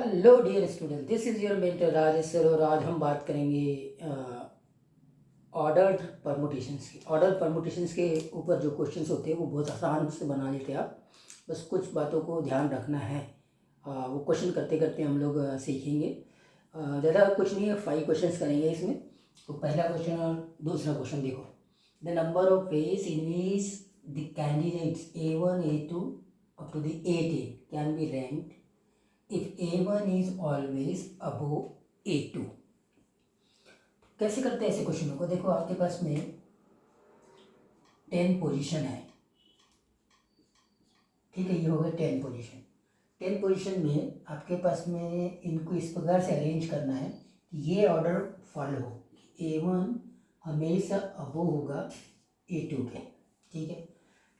Hello dear student, this is your mentor Rajesh sir और आज हम बात करेंगे ऑर्डर्ड परमुटेशंस की। ऑर्डर परमुटेशंस के ऊपर जो क्वेश्चंस होते हैं वो बहुत आसान से बना लेते हैं आप, बस कुछ बातों को ध्यान रखना है। वो क्वेश्चन करते करते हम लोग सीखेंगे। ज़्यादा कुछ नहीं है, 5 क्वेश्चंस करेंगे इसमें। तो पहला क्वेश्चन और दूसरा क्वेश्चन देखो। The number of ways in which the candidates A1 A2 up to the A10 can be ranked if A1 is always above A2। कैसे करते हैं ऐसे क्वेश्चनों को? देखो, आपके पास में 10 पोजीशन है, ठीक है, ये हो गया 10 पोजीशन। 10 पोजीशन में आपके पास में इनको इस प्रकार से अरेंज करना है कि ये ऑर्डर फॉलो हो। A1 हमेशा अबो होगा A2 के, ठीक है।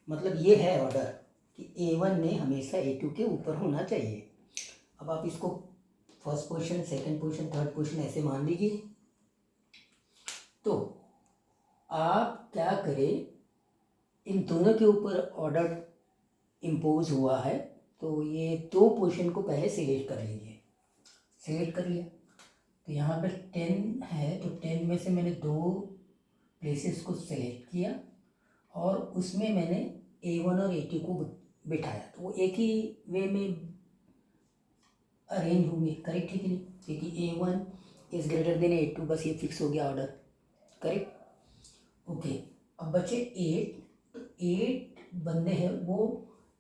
मतलब ये है ऑर्डर कि A1 ने हमेशा A2 के ऊपर होना चाहिए। अब आप इसको first position, second position, third position ऐसे मान लीजिए। तो आप क्या करें, इन दोनों के ऊपर ऑर्डर इम्पोज हुआ है तो ये 2 पोजीशन को पहले सिलेक्ट कर लीजिए। सिलेक्ट कर लिया तो यहाँ पर 10 है, तो 10 में से मैंने 2 प्लेसेस को सिलेक्ट किया और उसमें मैंने A1 और A2 को बिठाया, तो वो एक ही वे में अरेंज होंगे, करेक्ट, ठीक है नहीं? क्योंकि A1 is greater than A2, बस ये फिक्स हो गया ऑर्डर, करेक्ट। ओके, अब बचे 8। तो 8 बंदे हैं, वो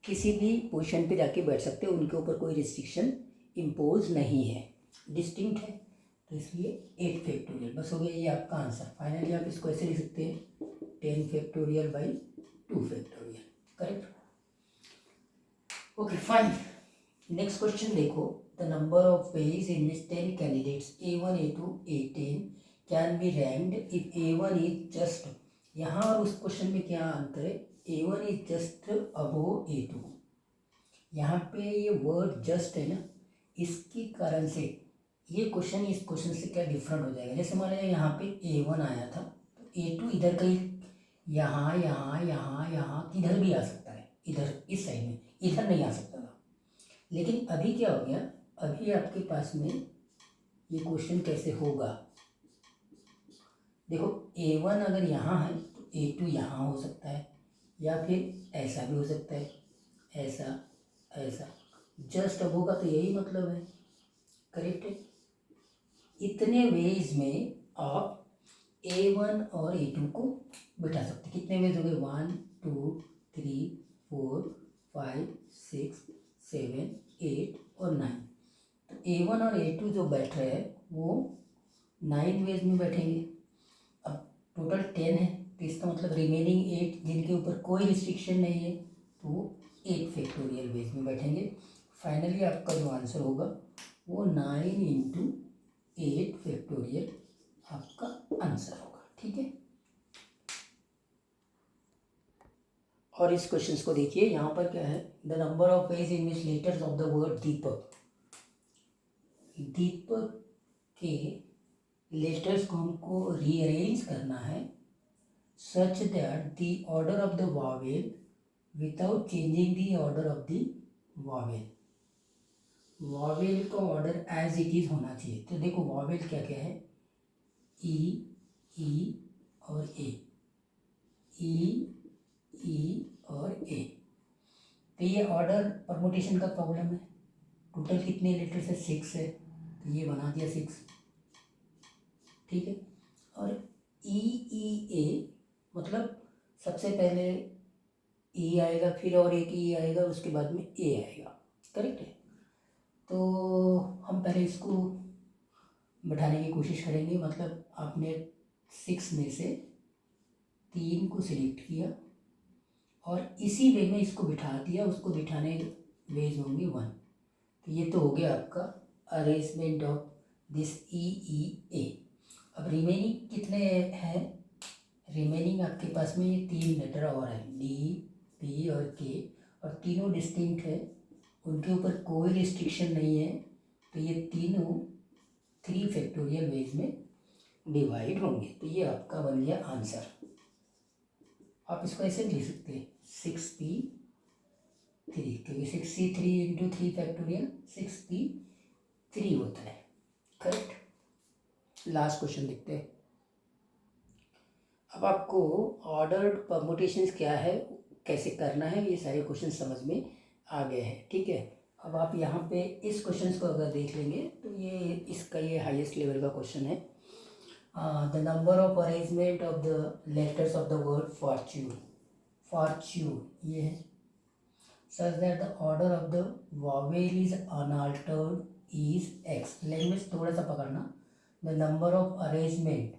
किसी भी पोजीशन पे जाके बैठ सकते हैं, उनके ऊपर कोई रिस्ट्रिक्शन इम्पोज नहीं है, डिस्टिंक्ट है, तो इसलिए 8 फैक्टोरियल बस हो गया, ये आपका आंसर। फाइनली आप इसको ऐसे लिख सकते हैं 10 factorial by 2 factorial, correct. Okay fine, next question देखो। The number of ways in which 10 candidates A1 A2 A10 can be ranked if A1 is just, यहाँ और उस क्वेश्चन में क्या अंतर है? A1 is just above A2। यहाँ पे ये वर्ड जस्ट है ना, इसके कारण से ये क्वेश्चन इस क्वेश्चन से क्या डिफरेंट हो जाएगा। जैसे मान लीजिए यहाँ पे A1 आया था तो A2 इधर कहीं, यहाँ यहाँ यहाँ यहाँ किधर भी आ सकता है, इधर इस साइड में, इधर नहीं आ सकता था। लेकिन अभी क्या हो गया, अभी आपके पास में ये क्वेश्चन कैसे होगा? देखो, A1 अगर यहाँ है तो A2 यहाँ हो सकता है, या फिर ऐसा भी हो सकता है, ऐसा ऐसा, जस्ट अब होगा तो यही मतलब है, करेक्ट है। इतने वेज में आप A1 और A2 को बिठा सकते। कितने वेज हो गए? 1 2 3 4 5 6 7 8 और 9। तो A1 और A2 जो बैठ रहे हैं वो 9 वेज में बैठेंगे। अब टोटल 10 है, तो इसका मतलब रिमेनिंग 8 जिनके ऊपर कोई रिस्ट्रिक्शन नहीं है तो वो 8 फैक्टोरियल वेज में बैठेंगे। फाइनली आपका जो आंसर होगा वो 9 इंटू 8 फैक्टोरियल आपका आंसर होगा, ठीक है। और इस क्वेश्चन को देखिए, यहाँ पर क्या है? The number of ways in which letters of the word Deepak, Deepak के लेटर्स को हमको रीअरेंज करना है such that the order of the vowel without changing the order of the vowel. Vowel का ऑर्डर एज इट इज़ होना चाहिए। तो देखो, वावेल क्या क्या है? ई और ए, ई और ए। तो ये ऑर्डर परमुटेशन का प्रॉब्लम है। टोटल कितने लेटर्स है? 6 है, तो ये बना दिया 6, ठीक है। और ए मतलब सबसे पहले ई आएगा, फिर और एक ई आएगा, उसके बाद में ए आएगा, करेक्ट है। तो हम पहले इसको बैठाने की कोशिश करेंगे। मतलब आपने 6 में से 3 को सिलेक्ट किया और इसी वे में इसको बिठा दिया, उसको बिठाने वेज होंगे 1। तो ये तो हो गया आपका अरेंजमेंट ऑफ दिस ए। अब रिमेनिंग कितने हैं? रिमेनिंग आपके पास में ये 3 लेटर और है, डी, पी और के, और तीनों डिस्टिंक्ट है, उनके ऊपर कोई रिस्ट्रिक्शन नहीं है, तो ये तीनों 3 फैक्टोरियल वेज में डिवाइड होंगे। तो ये आपका बन गया आंसर। आप इसको ऐसे लिख सकते हैं 6p3, क्योंकि 6c3 इंटू 3 फैक्टोरियल 6p 3 होता है। करेक्ट। लास्ट क्वेश्चन देखते हैं। अब आपको ऑर्डर्ड परमुटेशंस क्या है, कैसे करना है, ये सारे क्वेश्चन समझ में आ गए हैं। ठीक है, अब आप यहाँ पे इस क्वेश्चन को अगर देख लेंगे तो ये हाईएस्ट लेवल का क्वेश्चन है। The number of arrangement of the letters of the word Fortune, Fortune ये है, such that the order of the vowel is unaltered is x। Language थोड़ा सा पकड़ना। the number of arrangement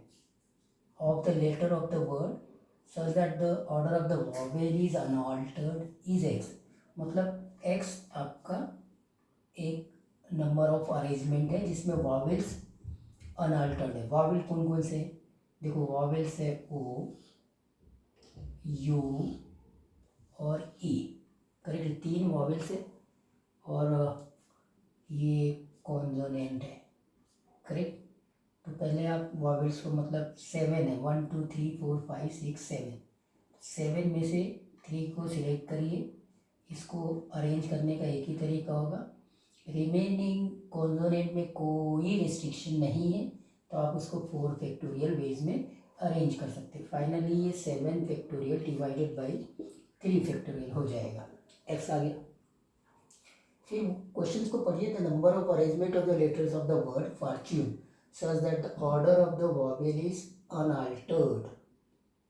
of the letter of the word such that the order of the vowel is unaltered is x। मतलब x आपका एक number of arrangement है जिसमें vowels unaltered है। Vowel कौन कौन से, देखो वॉवेल्स है ओ, यू और ई। करेक्ट, 3 वॉवेल्स है और ये कॉन्सोनेंट है। करेक्ट, तो पहले आप वॉवेल्स को, मतलब 7 है, 1 2 3 4 5 6 7, 7 में से 3 को सिलेक्ट करिए। इसको अरेंज करने का एक ही तरीका होगा, रिमेनिंग कॉन्सोनेंट में कोई रिस्ट्रिक्शन नहीं है तो आप उसको 4 फैक्टोरियल वेज में अरेंज कर सकते हैं। फाइनली ये 7 फैक्टोरियल डिवाइडेड बाई 3 फैक्टोरियल हो जाएगा। एक्स आ गया। फिर क्वेश्चन को पढ़िए। The number of arrangement of the letters of the word fortune such that the order of the vowel is unaltered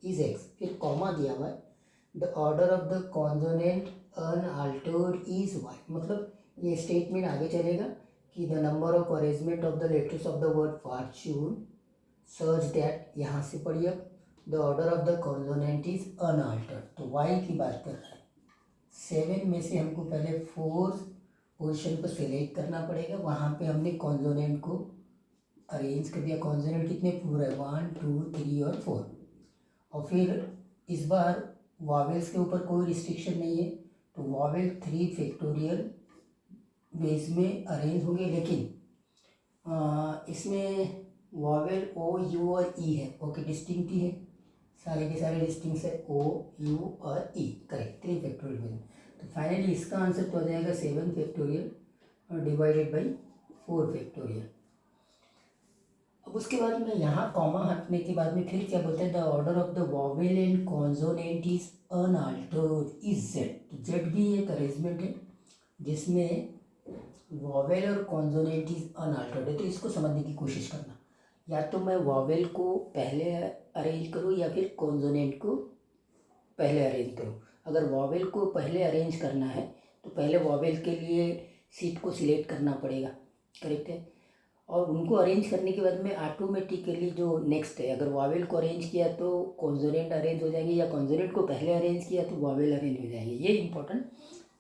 is X. फिर कॉमा दिया हुआ है, the order of the consonant unaltered is Y. मतलब ये statement आगे चलेगा कि the number of arrangement of the letters of the word fortune such that, यहाँ से पढ़िए, the order of the consonant is unaltered. तो वाई की बात कर रहा है। 7 में से हमको पहले 4 पोजीशन पर सिलेक्ट करना पड़ेगा, वहाँ पे हमने कॉन्सोनेंट को अरेंज कर दिया। कॉन्सोनेंट कितने पूरा है, 1 2 3 और 4। और फिर इस बार वॉवेल्स के ऊपर कोई रिस्ट्रिक्शन नहीं है तो वॉवेल 3 फैक्टोरियल वेज में अरेंज होंगे। लेकिन इसमें वॉवेल ओ, यू और ई है, ओके, डिस्टिंक्ट ही है, सारे के सारे डिस्टिंक्ट है, ओ, यू और ई। करेक्ट, 3 फैक्टोरियल में। तो फाइनली इसका आंसर तो हो जाएगा 7 फैक्टोरियल डिवाइडेड बाई 4 फैक्टोरियल। अब उसके बाद में यहाँ कॉमा हटने के बाद में फिर क्या बोलते हैं, the order of the vowel and consonant is unaltered is Z. तो जेड भी एक अरेंजमेंट है जिसमें वॉवेल और कॉन्सोनेंट इज अनअल्टर्ड है। तो इसको समझने की कोशिश करना, या तो मैं वॉवेल को पहले अरेंज करूँ या फिर कॉन्सोनेंट को पहले अरेंज करूँ। अगर वॉवेल को पहले अरेंज करना है तो पहले वॉवेल के लिए सीट को सिलेक्ट करना पड़ेगा। करेक्ट है, और उनको अरेंज करने के बाद में ऑटोमेटिकली जो नेक्स्ट है, अगर वॉवेल को अरेंज किया तो कॉन्सोनेंट अरेंज हो जाएंगे, या कॉन्सोनेंट को पहले अरेंज किया तो वॉवेल अरेंज हो जाएंगे। ये इंपॉर्टेंट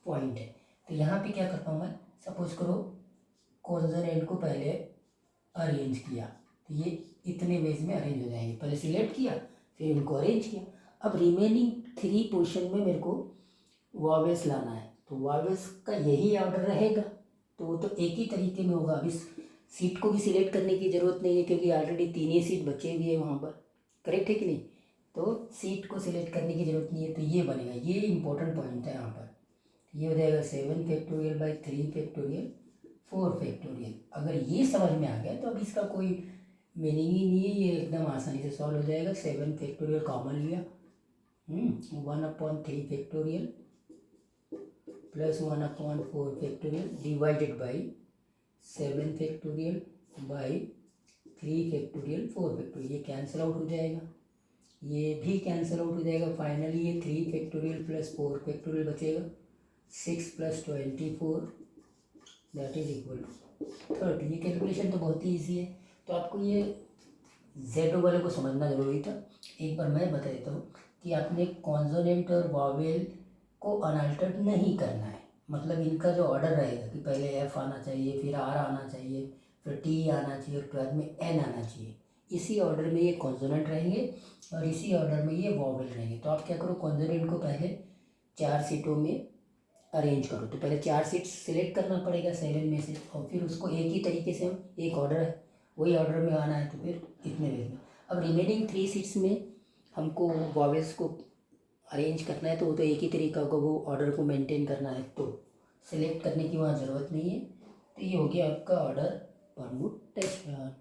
पॉइंट है। तो यहाँ पे क्या करता हूँ मैं, सपोज करो कॉन्सोनेंट को पहले अरेंज किया तो ये इतने वेज में अरेंज हो जाएंगे। पहले सिलेक्ट किया फिर उनको अरेंज किया। अब रिमेनिंग 3 पोजीशन में मेरे को वॉवेल्स लाना है, तो वॉवेल्स का यही ऑर्डर रहेगा, तो वो तो एक ही तरीके में होगा। अब इस सीट को भी सिलेक्ट करने की ज़रूरत नहीं है क्योंकि ऑलरेडी 3 ही सीट बचे हुए हैं वहाँ पर। करेक्ट है कि नहीं, तो सीट को सिलेक्ट करने की ज़रूरत नहीं है, तो ये बनेगा। ये इंपॉर्टेंट पॉइंट है यहाँ पर। ये हो जाएगा 7 फैक्टोरियल बाई 3 फैक्टोरियल 4 फैक्टोरियल। अगर ये समझ में आ गया तो अब इसका कोई मीनिंग ही नहीं है, ये एकदम आसानी से सॉल्व हो जाएगा। 7 फैक्टोरियल कॉमन लिया, 1/3 factorial plus 1/4 factorial divided by 7 factorial by 3 factorial 4 factorial. ये कैंसिल आउट हो जाएगा, ये भी कैंसिल आउट हो जाएगा। फाइनली ये 3 फैक्टोरियल प्लस 4 फैक्टोरियल बचेगा, 6 + 24 दैट इज इक्वल टू 30। ये कैलकुलेशन तो बहुत ही ईजी है, तो आपको ये जेड वाले को समझना जरूरी था। एक बार मैं बता देता हूँ कि आपने कॉन्सोनेंट और वॉवेल को अनअल्टर्ड नहीं करना है। मतलब इनका जो ऑर्डर रहेगा कि पहले एफ आना चाहिए, फिर आर आना चाहिए, फिर टी आना चाहिए और बाद में एन आना चाहिए। इसी ऑर्डर में ये कॉन्सोनेंट रहेंगे और इसी ऑर्डर में ये वॉवेल रहेंगे। तो आप क्या करो, कॉन्सोनेंट को पहले 4 सीटों में अरेंज करो। तो पहले 4 सीट्स सिलेक्ट करना पड़ेगा 7 में से, और फिर उसको एक ही तरीके से हम, एक ऑर्डर है वही ऑर्डर में आना है तो फिर इतने वेज में। अब रिमेनिंग 3 सीट्स में हमको वॉवेल्स को अरेंज करना है तो वो तो एक ही तरीका होगा, वो ऑर्डर को मेंटेन करना है, तो सिलेक्ट करने की वहाँ ज़रूरत नहीं है। तो ये हो गया आपका ऑर्डर परमुटेशन।